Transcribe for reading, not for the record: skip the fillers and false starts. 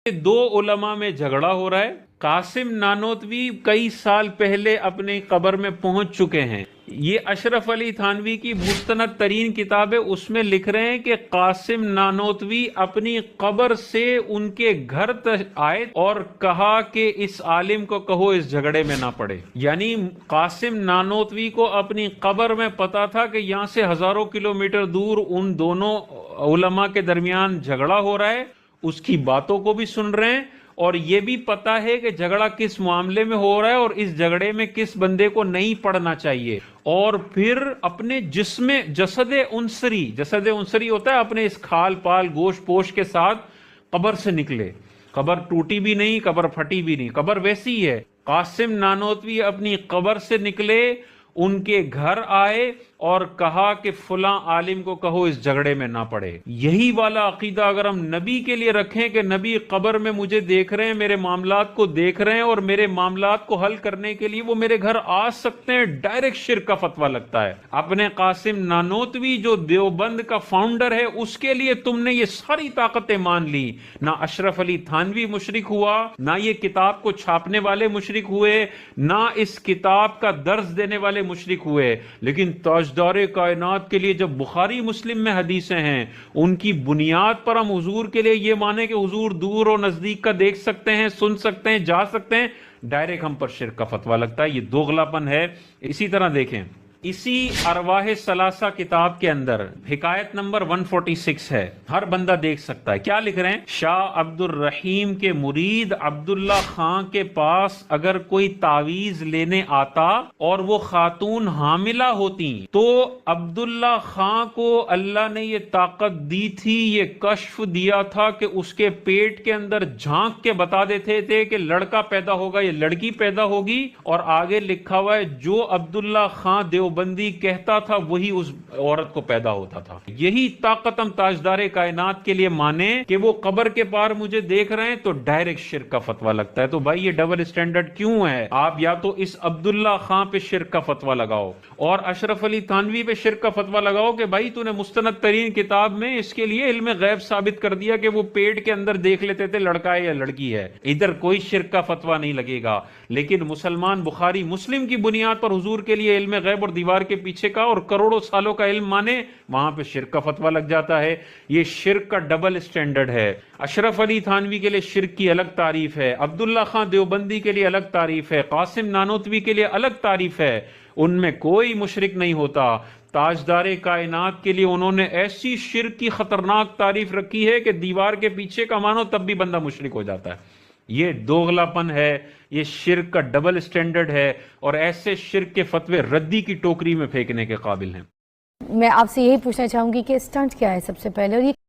دو علماء میں جھگڑا ہو رہا ہے. قاسم نانوتوی کئی سال پہلے اپنی قبر میں پہنچ چکے ہیں. یہ اشرف علی تھانوی کی مستند ترین کتاب ہے، اس میں لکھ رہے ہیں کہ قاسم نانوتوی اپنی قبر سے ان کے گھر آئے اور کہا کہ اس عالم کو کہو اس جھگڑے میں نہ پڑے. یعنی قاسم نانوتوی کو اپنی قبر میں پتا تھا کہ یہاں سے ہزاروں کلومیٹر دور ان دونوں علماء کے درمیان جھگڑا ہو رہا ہے، اس کی باتوں کو بھی سن رہے ہیں، اور یہ بھی پتا ہے کہ جھگڑا کس معاملے میں ہو رہا ہے اور اس جھگڑے میں کس بندے کو نہیں پڑنا چاہیے. اور پھر اپنے جسد عنصری ہوتا ہے، اپنے اس کھال پال گوشت پوش کے ساتھ قبر سے نکلے. قبر ٹوٹی بھی نہیں، قبر پھٹی بھی نہیں، قبر ویسی ہی ہے. قاسم نانوتوی اپنی قبر سے نکلے، ان کے گھر آئے اور کہا کہ فلاں عالم کو کہو اس جھگڑے میں نہ پڑے. یہی والا عقیدہ اگر ہم نبی کے لیے رکھیں کہ نبی قبر میں مجھے دیکھ رہے ہیں، میرے معاملات کو دیکھ رہے ہیں اور میرے معاملات کو حل کرنے کے لیے وہ میرے گھر آ سکتے ہیں، ڈائریکٹ شرک کا فتویٰ لگتا ہے. اپنے قاسم نانوتوی جو دیوبند کا فاؤنڈر ہے اس کے لیے تم نے یہ ساری طاقتیں مان لی. نہ اشرف علی تھانوی مشرک ہوا، نہ یہ کتاب کو چھاپنے والے مشرک ہوئے، نہ اس کتاب کا درس دینے والے مشرک ہوئے. لیکن تاجدار کائنات کے لیے جب بخاری مسلم میں حدیثیں ہیں، ان کی بنیاد پر ہم حضور کے لیے یہ مانیں کہ حضور دور اور نزدیک کا دیکھ سکتے ہیں، سن سکتے ہیں، جا سکتے ہیں، ڈائریکٹ ہم پر شرک کا فتویٰ لگتا ہے. یہ دوغلاپن ہے. اسی طرح دیکھیں، اسی ارواح ثلاثہ کتاب کے اندر حکایت نمبر 146 ہے، ہر بندہ دیکھ سکتا ہے. کیا لکھ رہے ہیں؟ شاہ عبد الرحیم کے مرید عبداللہ خان کے پاس اگر کوئی تعویذ لینے آتا اور وہ خاتون حاملہ ہوتی تو عبداللہ خان کو اللہ نے یہ طاقت دی تھی، یہ کشف دیا تھا کہ اس کے پیٹ کے اندر جھانک کے بتا دیتے تھے کہ لڑکا پیدا ہوگا یا لڑکی پیدا ہوگی. اور آگے لکھا ہوا ہے جو عبداللہ خان دیوبندی کہتا تھا وہی اس عورت کو پیدا ہوتا تھا. یہی طاقت ہم تاجدار کائنات کے لیے مانیں کہ وہ قبر کے پار مجھے دیکھ رہے ہیں تو ڈائریکٹ شرک کا فتویٰ لگتا ہے. تو بھائی یہ ڈبل اسٹینڈرڈ کیوں ہے؟ آپ یا تو اس عبداللہ خان پہ شرک کا فتویٰ لگاؤ اور اشرف علی تھانوی پہ شرک کا فتویٰ لگاؤ کہ بھائی تو نے مستند ترین کتاب میں اس کے لیے علم غیب ثابت کر دیا کہ وہ پیٹ کے اندر دیکھ لیتے تھے لڑکا ہے یا لڑکی ہے. ادھر کوئی شرک کا فتویٰ نہیں لگے گا. لیکن مسلمان بخاری مسلم کی بنیاد پر حضور کے لیے علم غیب اور دیوار کے پیچھے کا اور کروڑوں سالوں کا علم مانے، وہاں پہ شرک کا فتویٰ لگ جاتا ہے. یہ شرک کا ڈبل اسٹینڈرڈ ہے. اشرف علی تھانوی کے لیے شرک کی الگ تعریف ہے، عبداللہ خان دیوبندی کے لیے الگ تعریف ہے، قاسم نانوتوی کے لیے الگ تعریف ہے. ان میں کوئی مشرک نہیں ہوتا. تاجدار کائنات کے لیے انہوں نے ایسی شرک کی خطرناک تعریف رکھی ہے کہ دیوار کے پیچھے کا مانو تب بھی بندہ مشرک ہو جاتا ہے. یہ دوغلاپن ہے، یہ شرک کا ڈبل اسٹینڈرڈ ہے، اور ایسے شرک کے فتوے ردی کی ٹوکری میں پھینکنے کے قابل ہیں. میں آپ سے یہی پوچھنا چاہوں گی کہ اسٹنٹ کیا ہے سب سے پہلے، اور یہ